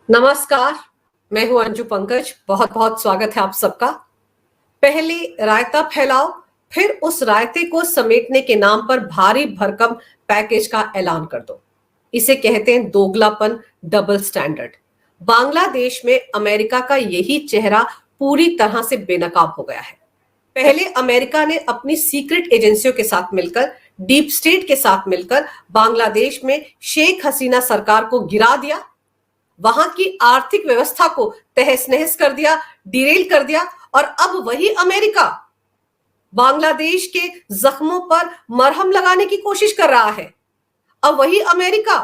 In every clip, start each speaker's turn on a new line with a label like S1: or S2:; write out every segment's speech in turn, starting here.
S1: नमस्कार। मैं हूं अंजू पंकज। बहुत बहुत स्वागत है आप सबका। पहले रायता फैलाओ, फिर उस रायते को समेटने के नाम पर भारी भरकम पैकेज का ऐलान कर दो। इसे कहते हैं दोगलापन, डबल स्टैंडर्ड। बांग्लादेश में अमेरिका का यही चेहरा पूरी तरह से बेनकाब हो गया है। पहले अमेरिका ने अपनी सीक्रेट एजेंसियों के साथ मिलकर, डीप स्टेट के साथ मिलकर बांग्लादेश में शेख हसीना सरकार को गिरा दिया, वहां की आर्थिक व्यवस्था को तहस नहस कर दिया, डिरेल कर दिया। और अब वही अमेरिका बांग्लादेश के जख्मों पर मरहम लगाने की कोशिश कर रहा है। अब वही अमेरिका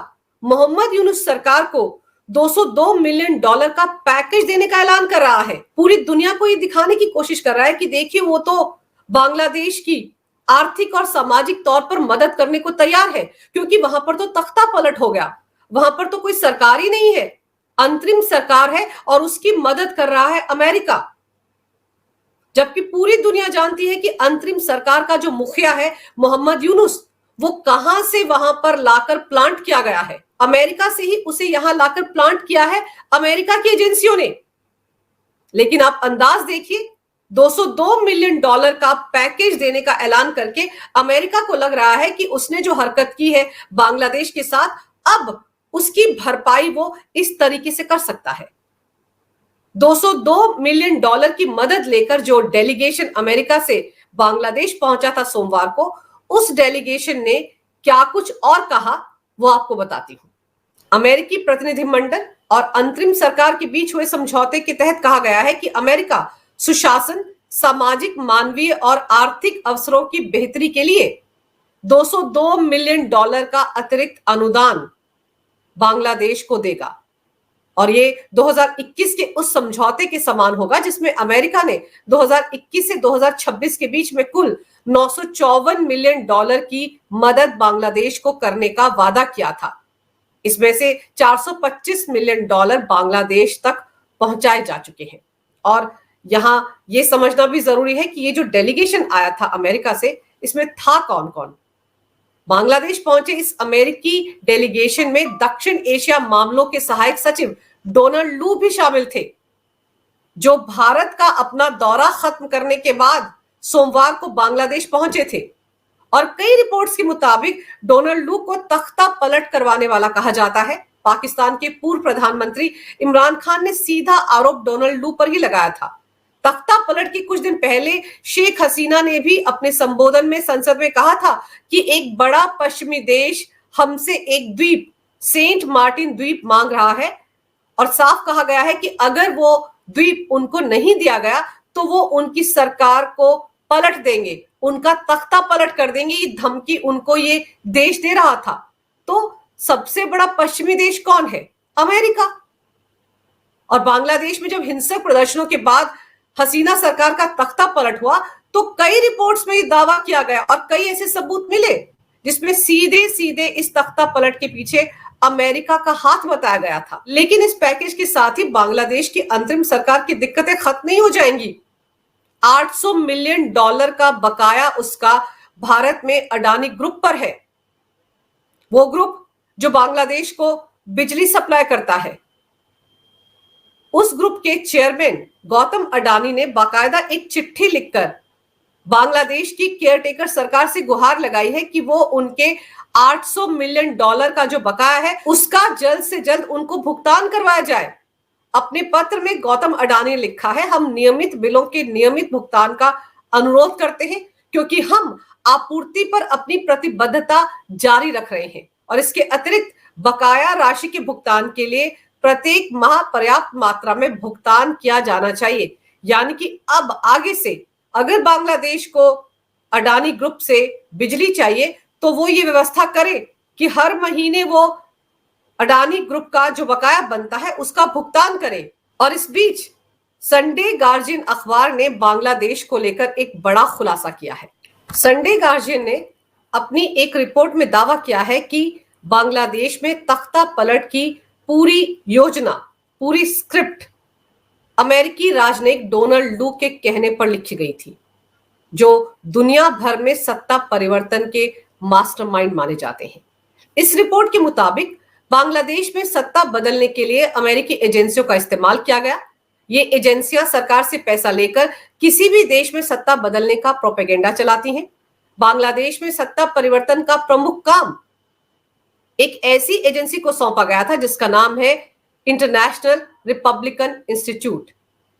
S1: मोहम्मद यूनुस सरकार को $202 मिलियन का पैकेज देने का ऐलान कर रहा है। पूरी दुनिया को ये दिखाने की कोशिश कर रहा है कि देखिए, वो तो बांग्लादेश की आर्थिक और सामाजिक तौर पर मदद करने को तैयार है, क्योंकि वहां पर तो तख्ता पलट हो गया। वहां पर तो कोई सरकार ही नहीं है, अंतरिम सरकार है, और उसकी मदद कर रहा है अमेरिका। जबकि पूरी दुनिया जानती है कि अंतरिम सरकार का जो मुखिया है मोहम्मद यूनुस, वो कहां से वहां पर लाकर प्लांट किया गया है। अमेरिका से ही उसे यहां लाकर प्लांट किया है, अमेरिका की एजेंसियों ने। लेकिन आप अंदाज देखिए, $202 मिलियन का पैकेज देने का ऐलान करके अमेरिका को लग रहा है कि उसने जो हरकत की है बांग्लादेश के साथ, अब उसकी भरपाई वो इस तरीके से कर सकता है। $202 मिलियन की मदद लेकर जो डेलीगेशन अमेरिका से बांग्लादेश पहुंचा था सोमवार को, उस डेलीगेशन ने क्या कुछ और कहा वो आपको बताती हूं। अमेरिकी प्रतिनिधिमंडल और अंतरिम सरकार के बीच हुए समझौते के तहत कहा गया है कि अमेरिका सुशासन, सामाजिक, मानवीय और आर्थिक अवसरों की बेहतरी के लिए $202 मिलियन का अतिरिक्त अनुदान बांग्लादेश को देगा। और ये 2021 के उस समझौते के समान होगा जिसमें अमेरिका ने 2021 से 2026 के बीच में कुल $954 मिलियन की मदद बांग्लादेश को करने का वादा किया था। इसमें से $425 मिलियन बांग्लादेश तक पहुंचाए जा चुके हैं। और यहां यह समझना भी जरूरी है कि ये जो डेलीगेशन आया था अमेरिका से, इसमें था कौन कौन। बांग्लादेश पहुंचे इस अमेरिकी डेलीगेशन में दक्षिण एशिया मामलों के सहायक सचिव डोनाल्ड लू भी शामिल थे, जो भारत का अपना दौरा खत्म करने के बाद सोमवार को बांग्लादेश पहुंचे थे। और कई रिपोर्ट्स के मुताबिक डोनाल्ड लू को तख्ता पलट करवाने वाला कहा जाता है। पाकिस्तान के पूर्व प्रधानमंत्री इमरान खान ने सीधा आरोप डोनाल्ड लू पर ही लगाया था। तख्ता पलट के कुछ दिन पहले शेख हसीना ने भी अपने संबोधन में संसद में कहा था कि एक बड़ा पश्चिमी देश हमसे एक द्वीप, सेंट मार्टिन द्वीप, मांग रहा है। और साफ कहा गया है कि अगर वो द्वीप उनको नहीं दिया गया तो वो उनकी सरकार को पलट देंगे, उनका तख्ता पलट कर देंगे। ये धमकी उनको ये देश दे रहा था। तो सबसे बड़ा पश्चिमी देश कौन है? अमेरिका। और बांग्लादेश में जब हिंसक प्रदर्शनों के बाद हसीना सरकार का तख्ता पलट हुआ, तो कई रिपोर्ट्स में यह दावा किया गया और कई ऐसे सबूत मिले जिसमें सीधे सीधे इस तख्ता पलट के पीछे अमेरिका का हाथ बताया गया था। लेकिन इस पैकेज के साथ ही बांग्लादेश की अंतरिम सरकार की दिक्कतें खत्म नहीं हो जाएंगी। $800 मिलियन का बकाया उसका भारत में अडानी ग्रुप पर है। वो ग्रुप जो बांग्लादेश को बिजली सप्लाई करता है। उस ग्रुप के चेयरमैन गौतम अडानी ने बाकायदा एक चिट्ठी लिखकर बांग्लादेश की केयरटेकर सरकार से गुहार लगाई है कि वो उनके $800 मिलियन का जो बकाया है उसका जल्द से जल्द उनको भुगतान करवाया जाए। अपने पत्र में गौतम अडानी ने लिखा है, हम नियमित बिलों के नियमित भुगतान का अनुरोध करते हैं क्योंकि हम आपूर्ति पर अपनी प्रतिबद्धता जारी रख रहे हैं और इसके अतिरिक्त बकाया राशि के भुगतान के लिए प्रत्येक माह पर्याप्त मात्रा में भुगतान किया जाना चाहिए। यानी कि अब आगे से अगर बांग्लादेश को अडानी ग्रुप से बिजली चाहिए तो वो ये व्यवस्था करे कि हर महीने वो अडानी ग्रुप का जो बकाया बनता है उसका भुगतान करे। और इस बीच संडे गार्जियन अखबार ने बांग्लादेश को लेकर एक बड़ा खुलासा किया है। संडे गार्जियन ने अपनी एक रिपोर्ट में दावा किया है कि बांग्लादेश में तख्ता पलट की पूरी योजना, पूरी स्क्रिप्ट अमेरिकी राजनयिक डोनाल्ड लू के कहने पर लिखी गई थी, जो दुनिया भर में सत्ता परिवर्तन के मास्टरमाइंड माने जाते हैं। इस रिपोर्ट के मुताबिक बांग्लादेश में सत्ता बदलने के लिए अमेरिकी एजेंसियों का इस्तेमाल किया गया। ये एजेंसियां सरकार से पैसा लेकर किसी भी देश में सत्ता बदलने का प्रोपेगेंडा चलाती हैं। बांग्लादेश में सत्ता परिवर्तन का प्रमुख काम एक ऐसी एजेंसी को सौंपा गया था जिसका नाम है international Republican institute.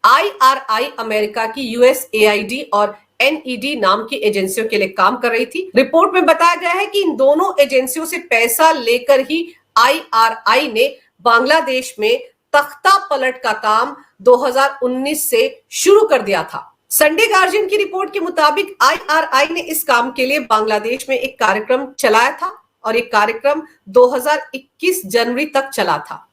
S1: IRI America की USAID और NED नाम की एजेंसियों के लिए काम कर रही थी। रिपोर्ट में बताया गया है कि इन दोनों एजेंसियों से पैसा लेकर ही IRI ने बांग्लादेश में तख्ता पलट का काम 2019 से शुरू कर दिया था। संडे गार्जियन की रिपोर्ट के मुताबिक IRI ने इस काम के लिए बांग्लादेश में एक कार्यक्रम चलाया था और एक कार्यक्रम 2021 जनवरी तक चला था।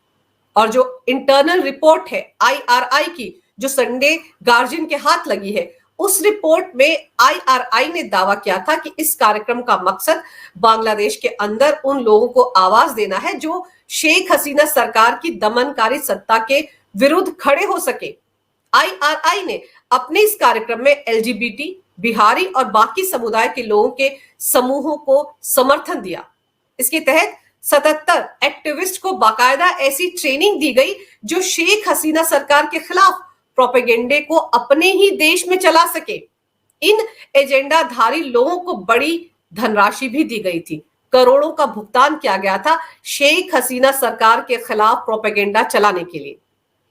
S1: और जो इंटरनल रिपोर्ट है IRI की, जो संडे गार्जियन के हाथ लगी है, उस रिपोर्ट में IRI ने दावा किया था कि इस कार्यक्रम का मकसद बांग्लादेश के अंदर उन लोगों को आवाज देना है जो शेख हसीना सरकार की दमनकारी सत्ता के विरुद्ध खड़े हो सके। IRI ने अपने इस कार्यक्रम में LGBT, बिहारी और बाकी समुदाय के लोगों के समूहों को समर्थन दिया। इसके तहत 77 एक्टिविस्ट को बाकायदा ऐसी ट्रेनिंग दी गई जो शेख हसीना सरकार के खिलाफ प्रोपेगेंडे को अपने ही देश में चला सके। इन एजेंडाधारी लोगों को बड़ी धनराशि भी दी गई थी। करोड़ों का भुगतान किया गया था शेख हसीना सरकार के खिलाफ प्रोपेगेंडा चलाने के लिए।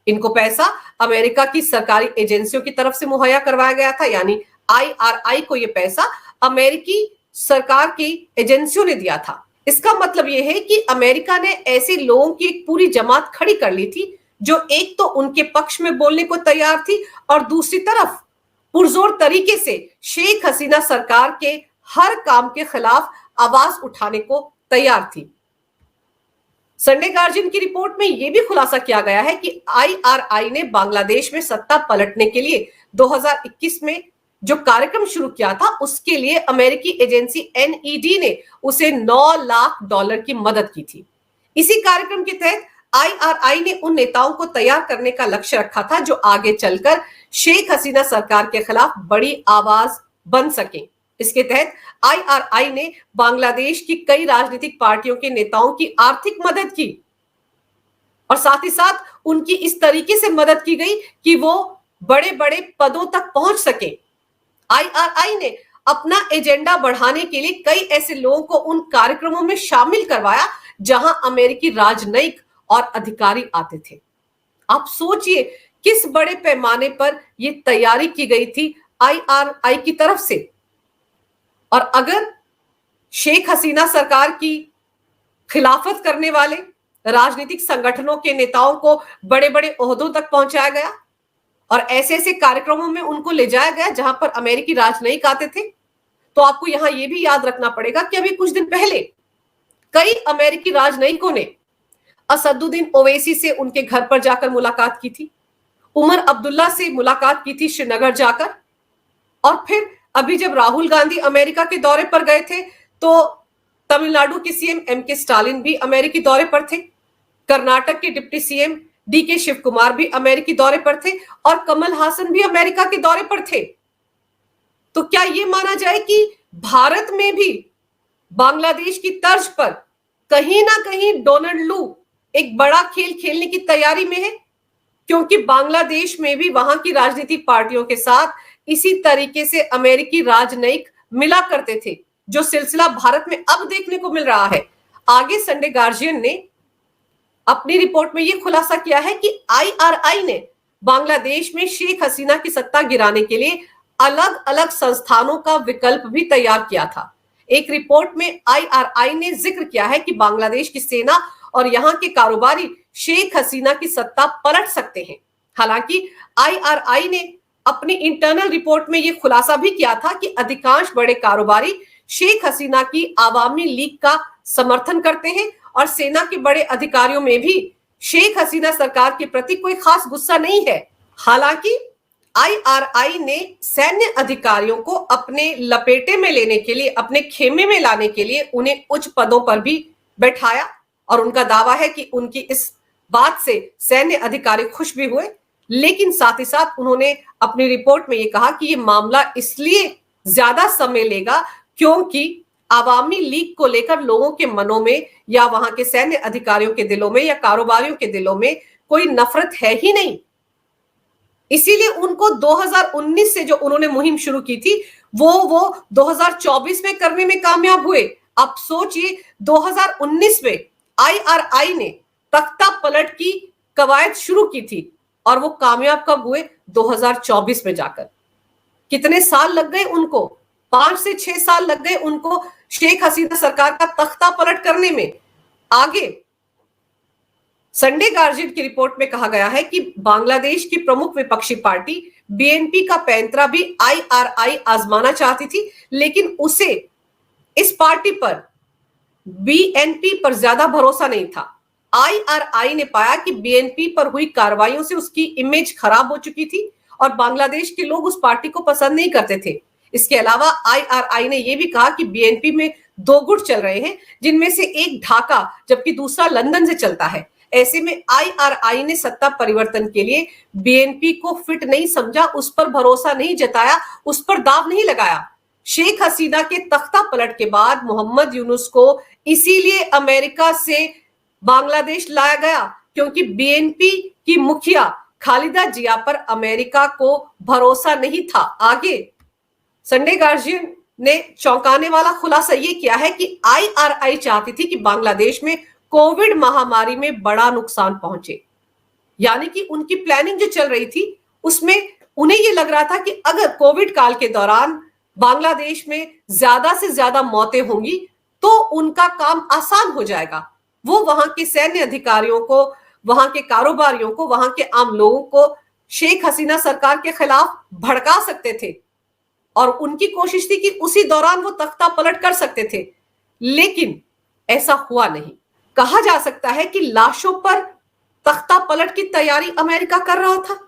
S1: इनको पैसा अमेरिका की सरकारी एजेंसियों की तरफ से मुहैया करवाया गया था, यानी IRI को यह पैसा अमेरिकी सरकार की एजेंसियों ने दिया था। इसका मतलब यह है कि अमेरिका ने ऐसे लोगों की एक पूरी जमात खड़ी कर ली थी जो एक तो उनके पक्ष में बोलने को तैयार थी और दूसरी तरफ पुरजोर तरीके से शेख हसीना सरकार के हर काम के खिलाफ आवाज उठाने को तैयार थी। संडे गार्जियन की रिपोर्ट में यह भी खुलासा किया गया है कि IRI ने बांग्लादेश में सत्ता पलटने के लिए 2021 में जो कार्यक्रम शुरू किया था, उसके लिए अमेरिकी एजेंसी NED ने उसे $9 लाख की मदद की थी। इसी कार्यक्रम के तहत IRI ने उन नेताओं को तैयार करने का लक्ष्य रखा था जो आगे चलकर शेख हसीना सरकार के खिलाफ बड़ी आवाज बन सके। इसके तहत IRI ने बांग्लादेश की कई राजनीतिक पार्टियों के नेताओं की आर्थिक मदद की और साथ ही साथ उनकी इस तरीके से मदद की गई कि वो बड़े बड़े पदों तक पहुंच सके। IRI ने अपना एजेंडा बढ़ाने के लिए कई ऐसे लोगों को उन कार्यक्रमों में शामिल करवाया जहां अमेरिकी राजनयिक और अधिकारी आते थे। आप सोचिए किस बड़े पैमाने पर यह तैयारी की गई थी IRI की तरफ से। और अगर शेख हसीना सरकार की खिलाफत करने वाले राजनीतिक संगठनों के नेताओं को बड़े बड़े ओहदों तक पहुंचाया गया और ऐसे ऐसे कार्यक्रमों में उनको ले जाया गया जहां पर अमेरिकी राजनयिक आते थे, तो आपको यहां यह भी याद रखना पड़ेगा कि अभी कुछ दिन पहले कई अमेरिकी राजनयिकों ने असदुद्दीन ओवैसी से उनके घर पर जाकर मुलाकात की थी, उमर अब्दुल्ला से मुलाकात की थी श्रीनगर जाकर, और फिर अभी जब राहुल गांधी अमेरिका के दौरे पर गए थे तो तमिलनाडु के CM M.K. स्टालिन भी अमेरिकी दौरे पर थे, कर्नाटक के deputy CM D.K. Shiv Kumar भी अमेरिकी दौरे पर थे और कमल हासन भी अमेरिका के दौरे पर थे। तो क्या यह माना जाए कि भारत में भी बांग्लादेश की तर्ज पर कहीं ना कहीं डोनाल्ड लू एक बड़ा खेल खेलने की तैयारी में है? क्योंकि बांग्लादेश में भी वहां की राजनीतिक पार्टियों के साथ इसी तरीके से अमेरिकी राजनयिक मिला करते थे, जो सिलसिला भारत में अब देखने को मिल रहा है। आगे संडे गार्जियन ने अपनी रिपोर्ट में यह खुलासा किया है कि IRI ने बांग्लादेश में शेख हसीना की सत्ता गिराने के लिए अलग अलग संस्थानों का विकल्प भी तैयार किया था। एक रिपोर्ट में IRI ने जिक्र किया है कि बांग्लादेश की सेना और यहां के कारोबारी शेख हसीना की सत्ता पलट सकते हैं। हालांकि IRI ने अपनी इंटरनल रिपोर्ट में यह खुलासा भी किया था कि अधिकांश बड़े कारोबारी शेख हसीना की आवामी लीग का समर्थन करते हैं और सेना के बड़े अधिकारियों में भी शेख हसीना सरकार के प्रति कोई खास गुस्सा नहीं है। हालांकि IRI ने सैन्य अधिकारियों को अपने लपेटे में लेने के लिए, अपने खेमे में लाने के लिए उन्हें उच्च पदों पर भी बैठाया और उनका दावा है कि उनकी इस बात से सैन्य अधिकारी खुश भी हुए। लेकिन साथ ही साथ उन्होंने अपनी रिपोर्ट में यह कहा कि यह मामला इसलिए ज्यादा समय लेगा क्योंकि आवामी लीग को लेकर लोगों के मनों में या वहां के सैन्य अधिकारियों के दिलों में या कारोबारियों के दिलों में कोई नफरत है ही नहीं। इसीलिए उनको 2019 से जो उन्होंने मुहिम शुरू की थी वो 2024 में करने में कामयाब हुए। अब सोचिए 2019 में आईआरआई ने तख्ता पलट की कवायद शुरू की थी और वो कामयाब कब हुए? 2024 में जाकर। कितने साल लग गए उनको? 5 से 6 साल लग गए उनको शेख हसीना सरकार का तख्ता पलट करने में। आगे संडे गार्जियन की रिपोर्ट में कहा गया है कि बांग्लादेश की प्रमुख विपक्षी पार्टी बीएनपी का पैंतरा भी आईआरआई आजमाना चाहती थी, लेकिन उसे इस पार्टी पर बीएनपी पर ज्यादा भरोसा नहीं था। आईआरआई ने पाया कि बीएनपी पर हुई कार्रवाइयों से उसकी इमेज खराब हो चुकी थी और बांग्लादेश के लोग उस पार्टी को पसंद नहीं करते थे। इसके अलावा आईआरआई ने यह भी कहा कि बीएनपी में 2 गुट चल रहे हैं, जिनमें से एक ढाका जबकि दूसरा लंदन से चलता है। ऐसे में आईआरआई ने सत्ता परिवर्तन के लिए बीएनपी को फिट नहीं समझा, उस पर भरोसा नहीं जताया, उस पर दाव नहीं लगाया। शेख हसीना के तख्ता पलट के बाद मोहम्मद यूनुस को इसीलिए अमेरिका से बांग्लादेश लाया गया, क्योंकि बीएनपी की मुखिया खालिदा जिया पर अमेरिका को भरोसा नहीं था। आगे संडे गार्जियन ने चौंकाने वाला खुलासा यह किया है कि आईआरआई चाहती थी कि बांग्लादेश में कोविड महामारी में बड़ा नुकसान पहुंचे, यानी कि उनकी प्लानिंग जो चल रही थी उसमें उन्हें यह लग रहा था कि अगर कोविड काल के दौरान बांग्लादेश में ज्यादा से ज्यादा मौतें होंगी तो उनका काम आसान हो जाएगा। वो वहां के सैन्य अधिकारियों को, वहां के कारोबारियों को, वहां के आम लोगों को शेख हसीना सरकार के खिलाफ भड़का सकते थे और उनकी कोशिश थी कि उसी दौरान वो तख्ता पलट कर सकते थे, लेकिन ऐसा हुआ नहीं। कहा जा सकता है कि लाशों पर तख्ता पलट की तैयारी अमेरिका कर रहा था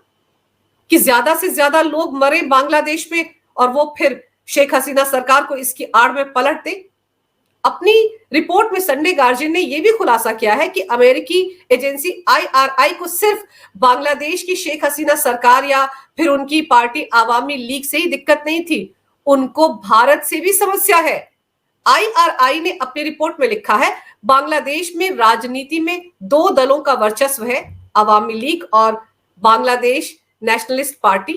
S1: कि ज्यादा से ज्यादा लोग मरे बांग्लादेश में और वो फिर शेख हसीना सरकार को इसकी आड़ में पलट दे। अपनी रिपोर्ट में संडे गार्जियन ने यह भी खुलासा किया है कि अमेरिकी एजेंसी आईआरआई को सिर्फ बांग्लादेश की शेख हसीना सरकार या फिर उनकी पार्टी आवामी लीग से ही दिक्कत नहीं थी, उनको भारत से भी समस्या है। आईआरआई ने अपनी रिपोर्ट में लिखा है, बांग्लादेश में राजनीति में 2 दलों का वर्चस्व है, अवामी लीग और बांग्लादेश नेशनलिस्ट पार्टी।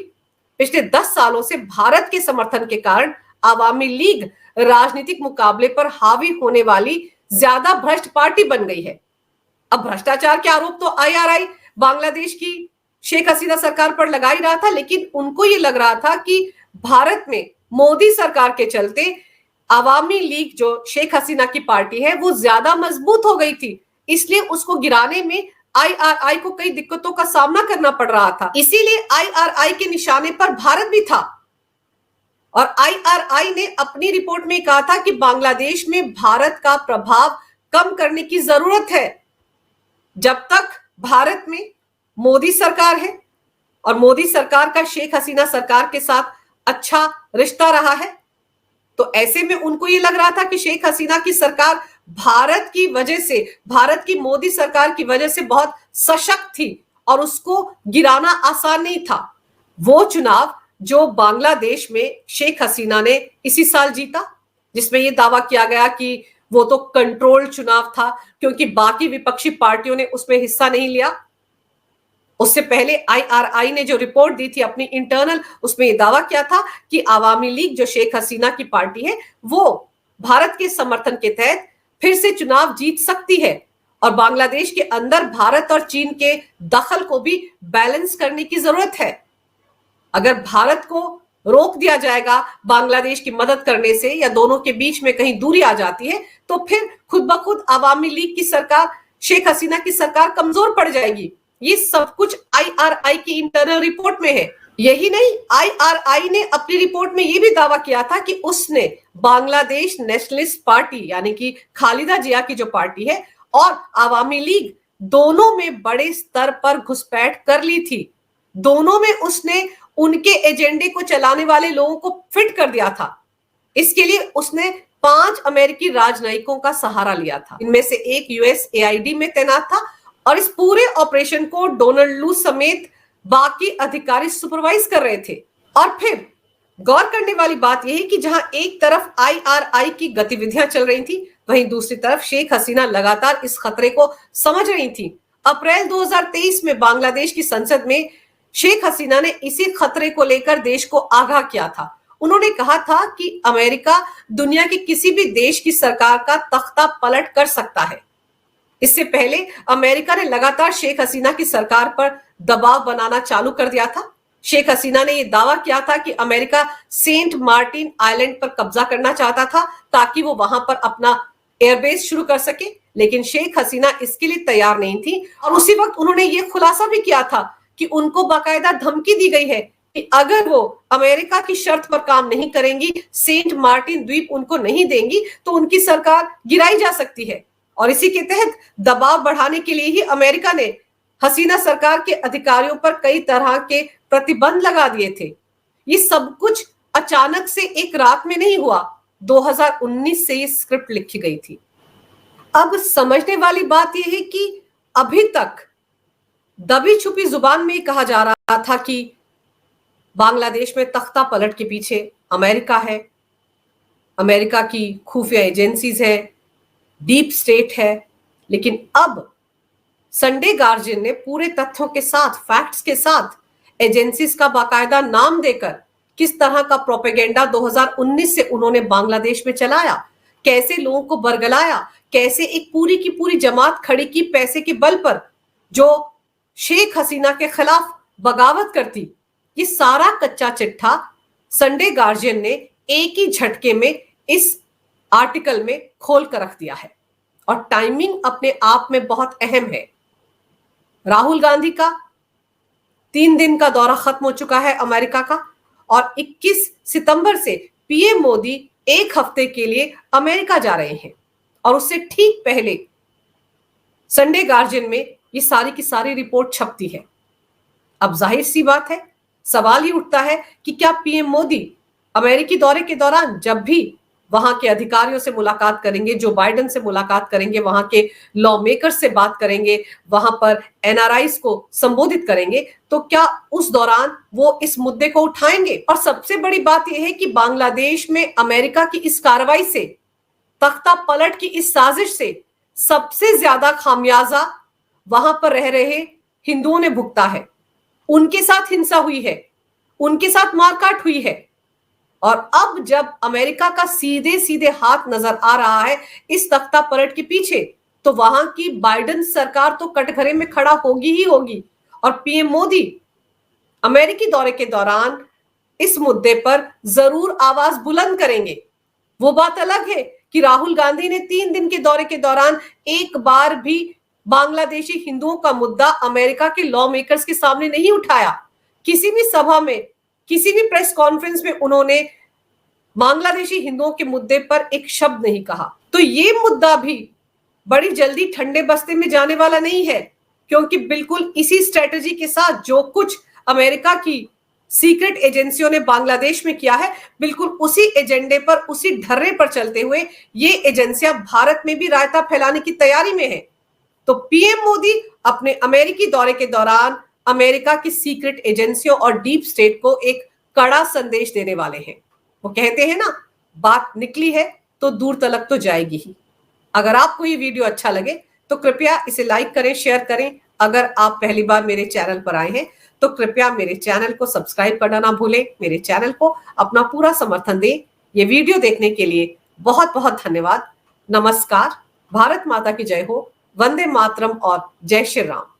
S1: पिछले 10 सालों से भारत के समर्थन के कारण अवामी लीग राजनीतिक मुकाबले पर हावी होने वाली ज्यादा भ्रष्ट पार्टी बन गई है। अब भ्रष्टाचार के आरोप तो आईआरआई बांग्लादेश की शेख हसीना सरकार पर लगा ही रहा था, लेकिन उनको यह लग रहा था कि भारत में मोदी सरकार के चलते अवामी लीग जो शेख हसीना की पार्टी है वो ज्यादा मजबूत हो गई थी, इसलिए उसको गिराने में आईआरआई को कई दिक्कतों का सामना करना पड़ रहा था। इसीलिए आईआरआई के निशाने पर भारत भी था और आईआरआई ने अपनी रिपोर्ट में कहा था कि बांग्लादेश में भारत का प्रभाव कम करने की जरूरत है। जब तक भारत में मोदी सरकार है और मोदी सरकार का शेख हसीना सरकार के साथ अच्छा रिश्ता रहा है, तो ऐसे में उनको ये लग रहा था कि शेख हसीना की सरकार भारत की वजह से, भारत की मोदी सरकार की वजह से बहुत सशक्त थी और उसको गिराना आसान नहीं था। वो चुनाव जो बांग्लादेश में शेख हसीना ने इसी साल जीता, जिसमें यह दावा किया गया कि वो तो कंट्रोल चुनाव था क्योंकि बाकी विपक्षी पार्टियों ने उसमें हिस्सा नहीं लिया। उससे पहले आईआरआई ने जो रिपोर्ट दी थी अपनी इंटरनल, उसमें यह दावा किया था कि आवामी लीग जो शेख हसीना की पार्टी है वो भारत के समर्थन के तहत फिर से चुनाव जीत सकती है और बांग्लादेश के अंदर भारत और चीन के दखल को भी बैलेंस करने की जरूरत है। अगर भारत को रोक दिया जाएगा बांग्लादेश की मदद करने से या दोनों के बीच में कहीं दूरी आ जाती है तो फिर खुद ब खुद आवामी लीग की सरकार, शेख हसीना की सरकार कमजोर पड़ जाएगी। ये सब कुछ आईआरआई की इंटरनल रिपोर्ट में है। यही नहीं, आईआरआई ने अपनी रिपोर्ट में यह भी दावा किया था कि उसने बांग्लादेश नेशनलिस्ट पार्टी यानी कि खालिदा जिया की जो पार्टी है और आवामी लीग दोनों में बड़े स्तर पर घुसपैठ कर ली थी। दोनों में उसने उनके एजेंडे को चलाने वाले लोगों को फिट कर दिया था। इसके लिए उसने 5 अमेरिकी राजनयिकों का सहारा लिया था। इनमें से एक यूएसएआईडी में तैनात था और इस पूरे ऑपरेशन को डोनाल्ड लू समेत बाकी अधिकारी सुपरवाइज कर रहे थे। और फिर गौर करने वाली बात यह है कि जहां एक तरफ आईआरआई की गतिविधियां चल रही थी, वहीं दूसरी तरफ शेख हसीना लगातार इस खतरे को समझ रही थी। अप्रैल 2023 में बांग्लादेश की संसद में शेख हसीना ने इसी खतरे को लेकर देश को आगाह किया था। उन्होंने कहा था कि अमेरिका दुनिया के किसी भी देश की सरकार का तख्ता पलट कर सकता है। इससे पहले अमेरिका ने लगातार शेख हसीना की सरकार पर दबाव बनाना चालू कर दिया था। शेख हसीना ने यह दावा किया था कि अमेरिका सेंट मार्टिन आइलैंड पर कब्जा करना चाहता था ताकि वो वहां पर अपना एयरबेस शुरू कर सके, लेकिन शेख हसीना इसके लिए तैयार नहीं थी। और उसी वक्त उन्होंने ये खुलासा भी किया था कि उनको बाकायदा धमकी दी गई है कि अगर वो अमेरिका की शर्त पर काम नहीं करेंगी, सेंट मार्टिन द्वीप उनको नहीं देंगी, तो उनकी सरकार गिराई जा सकती है। और इसी के तहत दबाव बढ़ाने के लिए ही अमेरिका ने हसीना सरकार के अधिकारियों पर कई तरह के प्रतिबंध लगा दिए थे। ये सब कुछ अचानक से एक रात में नहीं हुआ। 2019 से ये स्क्रिप्ट लिखी गई थी। अब समझने वाली बात यह है कि अभी तक दबी छुपी जुबान में कहा जा रहा था कि बांग्लादेश में तख्ता पलट के पीछे अमेरिका है, अमेरिका की खुफिया एजेंसीज है, डीप स्टेट है। लेकिन अब संडे गार्जियन ने पूरे तथ्यों के साथ, फैक्ट्स के साथ, एजेंसीज का बाकायदा नाम देकर किस तरह का प्रोपेगेंडा 2019 से उन्होंने बांग्लादेश में चलाया, कैसे लोगों को बरगलाया, कैसे एक पूरी की पूरी जमात खड़ी की पैसे के बल पर जो शेख हसीना के खिलाफ बगावत करती, ये सारा कच्चा चिट्ठा संडे गार्जियन ने एक ही झटके में इस आर्टिकल में खोल कर रख दिया है। और टाइमिंग अपने आप में बहुत अहम है। राहुल गांधी का 3 दिन का दौरा खत्म हो चुका है अमेरिका का, और 21 सितंबर से पीएम मोदी 1 हफ्ते के लिए अमेरिका जा रहे हैं। और उससे ठीक पहले संडे गार्जियन में ये सारी की सारी रिपोर्ट छपती है। अब जाहिर सी बात है, सवाल ये उठता है कि क्या पीएम मोदी अमेरिकी दौरे के दौरान जब भी वहां के अधिकारियों से मुलाकात करेंगे, जो बाइडेन से मुलाकात करेंगे, वहां के लॉ मेकर्स से बात करेंगे, वहां पर एनआरआईज को संबोधित करेंगे, तो क्या उस दौरान वो इस मुद्दे को उठाएंगे? और सबसे बड़ी बात यह है कि बांग्लादेश में अमेरिका की इस कार्रवाई से, तख्ता पलट की इस साजिश से सबसे ज्यादा खामियाजा वहां पर रह रहे हिंदुओं ने भुगता है। उनके साथ हिंसा हुई है, उनके साथ मारकाट हुई है। और अब जब अमेरिका का सीधे सीधे हाथ नजर आ रहा है इस तख्ता पलट के पीछे, तो वहां की बाइडेन सरकार तो कटघरे में खड़ा होगी ही होगी। और पीएम मोदी अमेरिकी दौरे के दौरान इस मुद्दे पर जरूर आवाज बुलंद करेंगे। वो बात अलग है कि राहुल गांधी ने 3 दिन के दौरे के दौरान एक बार भी बांग्लादेशी हिंदुओं का मुद्दा अमेरिका के लॉ मेकर्स के सामने नहीं उठाया। किसी भी सभा में, किसी भी प्रेस कॉन्फ्रेंस में उन्होंने बांग्लादेशी हिंदुओं के मुद्दे पर एक शब्द नहीं कहा। तो ये मुद्दा भी बड़ी जल्दी ठंडे बस्ते में जाने वाला नहीं है, क्योंकि बिल्कुल इसी स्ट्रेटजी के साथ जो कुछ अमेरिका की सीक्रेट एजेंसियों ने बांग्लादेश में किया है, बिल्कुल उसी एजेंडे पर, उसी ढर्रे पर चलते हुए ये एजेंसियां भारत में भी रायता फैलाने की तैयारी में है। तो पीएम मोदी अपने अमेरिकी दौरे के दौरान अमेरिका की सीक्रेट एजेंसियों और डीप स्टेट को एक कड़ा संदेश देने वाले हैं। वो कहते हैं ना, बात निकली है तो दूर तलक तो जाएगी ही। अगर आपको ये वीडियो अच्छा लगे तो कृपया इसे लाइक करें, शेयर करें। अगर आप पहली बार मेरे चैनल पर आए हैं तो कृपया मेरे चैनल को सब्सक्राइब करना ना भूलें। मेरे चैनल को अपना पूरा समर्थन दें। ये वीडियो देखने के लिए बहुत बहुत धन्यवाद। नमस्कार। भारत माता की जय हो। वंदे मातरम और जय श्री राम।